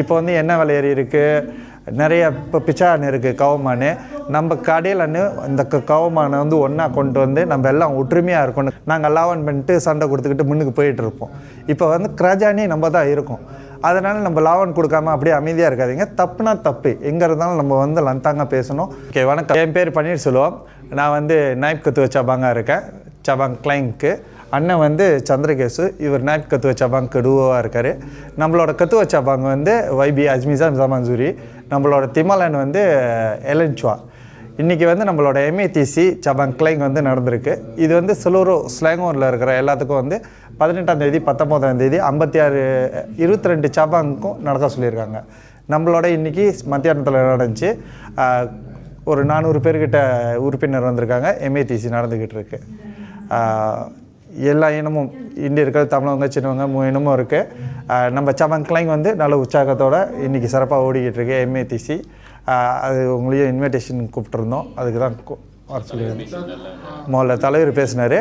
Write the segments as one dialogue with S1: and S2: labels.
S1: இப்போ வந்து எண்ணெய் விலை ஏறி இருக்குது, நிறைய இப்போ பிச்சான் இருக்குது கவுமானு. நம்ம கடையில் இந்த கவுமானை வந்து ஒன்றா கொண்டு வந்து நம்ம எல்லாம் ஒற்றுமையாக இருக்கணும். நாங்கள் லாவன் பண்ணிட்டு சண்டை கொடுத்துக்கிட்டு முன்னுக்கு போயிட்டு இருப்போம். இப்போ வந்து கிராஜானி நம்ம தான் இருக்கோம். அதனால் நம்ம லாவன் கொடுக்காம அப்படியே அமைதியாக இருக்காதிங்க. தப்புனா தப்பு, எங்கே இருந்தாலும் நம்ம வந்து லந்தாங்க பேசணும். ஓகே, வணக்கம். என் பேர் பன்னீர்செல்வம். நான் வந்து நாய்ப் கத்துவ சபாங்க இருக்கேன், சபாங் கிளைங்க்கு. அண்ணன் வந்து சந்திரகேசு, இவர் நாய்ப் கத்துவ சபாங் கடுவாக இருக்கார். நம்மளோட கத்துவ சபாங்க வந்து வைபி அஜ்மிசா ஜமான்சூரி. நம்மளோட திமலன் வந்து எலன்ச்சுவா. இன்றைக்கி வந்து நம்மளோட எம்ஏடிசி சபாங் கிளைங் வந்து நடந்திருக்கு. இது வந்து சிலூரு ஸ்லாங்கூரில் இருக்கிற எல்லாத்துக்கும் வந்து 18ஆம் தேதி 19ஆம் தேதி 56 22 சபாங்க்கும் நடக்க சொல்லியிருக்காங்க. நம்மளோட இன்றைக்கி மத்தியானத்தில் நடந்துச்சு. ஒரு 400 பேர்கிட்ட உறுப்பினர் வந்திருக்காங்க. எம்ஏடிசி நடந்துக்கிட்டு இருக்கு. எல்லா இனமும் இந்தியர்கள், தமிழவங்க, சின்னவங்க இனமும் இருக்குது. நம்ம சபாங் கிளைங் வந்து நல்ல உற்சாகத்தோடு இன்றைக்கி சிறப்பாக ஓடிக்கிட்டு இருக்கு எம்ஏடிசி. அது உங்களையும் இன்விடேஷன் கூப்பிட்டுருந்தோம், அதுக்கு தான் வர சொல்லியிருந்தேன். முதல்ல தலைவர் பேசினார்.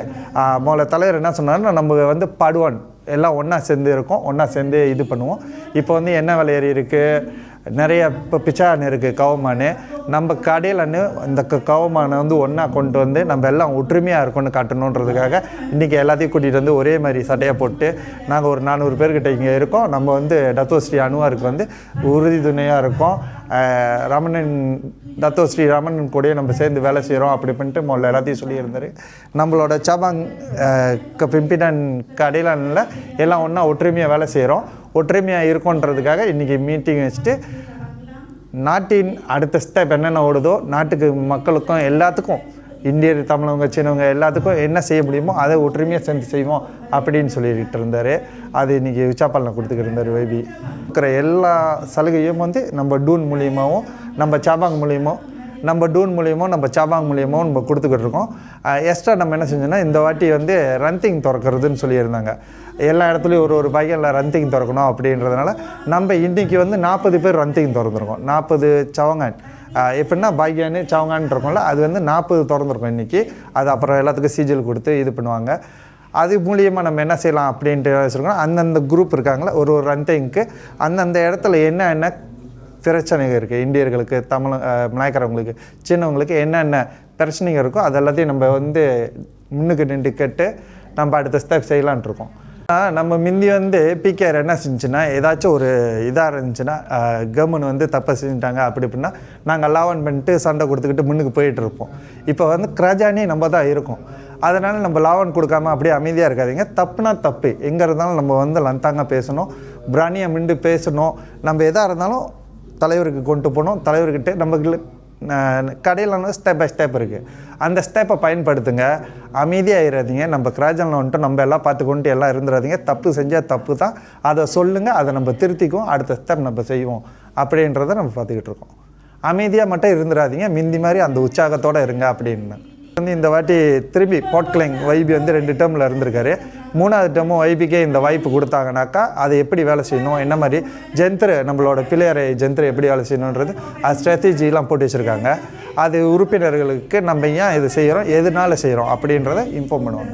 S1: முதல்ல தலைவர் என்ன சொன்னார்னா, நம்ம வந்து பாடுவான் எல்லாம் ஒன்றா சேர்ந்து இருக்கோம், ஒன்றா சேர்ந்து இது பண்ணுவோம். இப்போ வந்து எண்ணெய் விலை ஏறி இருக்குது, நிறைய இப்போ பிச்சான் இருக்குது கவுமானு. நம்ம கடையில் இந்த கவுமானை வந்து ஒன்றா கொண்டு வந்து நம்ம எல்லாம் ஒற்றுமையாக இருக்கணும்னு காட்டணுன்றதுக்காக இன்றைக்கி எல்லாத்தையும் கூட்டிகிட்டு வந்து ஒரே மாதிரி சட்டையை போட்டு நாங்கள் ஒரு 400 பேர்கிட்ட இங்கே இருக்கோம். நம்ம வந்து டத்தோஸ்ரீ அனுவாருக்கு வந்து உறுதித்துணையாக இருக்கோம். டத்தோஸ்ரீ ராமன் கூடயே நம்ம சேர்ந்து வேலை செய்கிறோம் அப்படி பண்ணிட்டு முதல்ல எல்லாத்தையும் சொல்லியிருந்தார். நம்மளோட சபாங் பிம்பிடன் கடையில் எல்லாம் ஒன்றா ஒற்றுமையாக வேலை செய்கிறோம், ஒற்றுமையாக இருக்கோன்றதுக்காக இன்றைக்கி மீட்டிங் வச்சுட்டு நாட்டின் அடுத்த ஸ்டெப் என்னென்ன ஓடுதோ, நாட்டுக்கு மக்களுக்கும் எல்லாத்துக்கும், இந்தியர், தமிழவங்க, சின்னவங்க எல்லாத்துக்கும் என்ன செய்ய முடியுமோ அதை ஒற்றுமையாக சேர்ந்து செய்வோம் அப்படின்னு சொல்லிட்டு இருந்தார். அது இன்றைக்கி உச்சாப்பாலில் கொடுத்துக்கிட்டு இருந்தார். வைபி இருக்கிற எல்லா சலுகையும் வந்து நம்ம டூன் மூலியமாகவும் நம்ம சபாங் மூலியமாக நம்ம சபாங் மூலியமாகவும் நம்ம கொடுத்துக்கிட்டு இருக்கோம். எக்ஸ்ட்ரா நம்ம என்ன செஞ்சோன்னா, இந்த வாட்டி வந்து ரன்திங் திறக்கிறதுன்னு சொல்லியிருந்தாங்க. எல்லா இடத்துலையும் ஒரு பையனில் ரன்திங் திறக்கணும் அப்படின்றதுனால நம்ம இன்றைக்கி வந்து 40 பேர் ரன்திங் திறந்துருக்கோம். 40 சவங்கான் எப்படின்னா பாக்யானு சவங்கான் இருக்கோம்ல, அது வந்து 40 திறந்துருக்கோம் இன்றைக்கி. அது அப்புறம் எல்லாத்துக்கும் சீஜல் கொடுத்து இது பண்ணுவாங்க. அது மூலியமாக நம்ம என்ன செய்யலாம் அப்படின்ட்டு வச்சுருக்கோம். அந்தந்த குரூப் இருக்காங்களா, ஒரு ரன்திங்க்கு அந்தந்த இடத்துல என்னென்ன பிரச்சனைகள் இருக்குது, இந்தியர்களுக்கு, தமிழ் மலாய்க்காரவங்களுக்கு, சின்னவங்களுக்கு என்னென்ன பிரச்சனைகள் இருக்கோ அது எல்லாத்தையும் நம்ம வந்து முன்னுக்கு நின்று கேட்டு நம்ம அடுத்த ஸ்டெப் செய்யலான் இருக்கோம். நம்ம முந்தி வந்து பிகேஆர் என்ன செஞ்சுன்னா, ஏதாச்சும் ஒரு இதாக இருந்துச்சுன்னா, கவர்மெண்ட் வந்து தப்பை செஞ்சுட்டாங்க அப்படி இப்படின்னா நாங்கள் லாவன் பண்ணிட்டு சண்டை கொடுத்துக்கிட்டு முன்னுக்கு போயிட்டு இருப்போம். இப்போ வந்து கிராஜானி நம்ம தான் இருக்கோம். அதனால் நம்ம லாவன் கொடுக்காம அப்படியே அமைதியாக இருக்காதிங்க. தப்புனா தப்பு, எங்கே இருந்தாலும் நம்ம வந்து லந்தாங்க பேசணும், பிராணியாக மிண்டு பேசணும். நம்ம எதாக இருந்தாலும் தலைவருக்கு கொண்டு போகணும். தலைவர்கிட்ட நம்ம கடையில் ஸ்டெப் பை ஸ்டெப் இருக்குது, அந்த ஸ்டெப்பை பயன்படுத்துங்க. அமைதியாக இராதிங்க. நம்ம கிராஜனில் வந்துட்டு நம்ம எல்லாம் பார்த்துக்கொண்டு எல்லாம் இருந்துடாதீங்க. தப்பு செஞ்சால் தப்பு தான், அதை சொல்லுங்கள், அதை நம்ம திருத்திக்குவோம், அடுத்த ஸ்டெப் நம்ம செய்வோம் அப்படின்றத நம்ம பார்த்துக்கிட்டு இருக்கோம். அமைதியாக மட்டும் இருந்துடாதீங்க, மிந்தி மாதிரி அந்த உற்சாகத்தோடு இருங்க அப்படின்னு வந்து இந்த வாட்டி திரும்பி போர்ட்கிளைங் வைபி வந்து 2 டேர்மில் இருந்திருக்காரு. 3வது டேர்மும் வைபிக்கே இந்த வாய்ப்பு கொடுத்தாங்கனாக்கா அதை எப்படி வேலை செய்யணும், என்ன மாதிரி ஜென்த்ரு, நம்மளோட பிள்ளையரை ஜென்த்ரு எப்படி வேலை செய்யணுன்றது அது ஸ்ட்ராட்டஜிலாம் போட்டு வச்சுருக்காங்க. அது உறுப்பினர்களுக்கு நம்ம ஏன் இது செய்கிறோம், எதனால செய்கிறோம் அப்படின்றத இன்ஃபார்ம் பண்ணுவாங்க.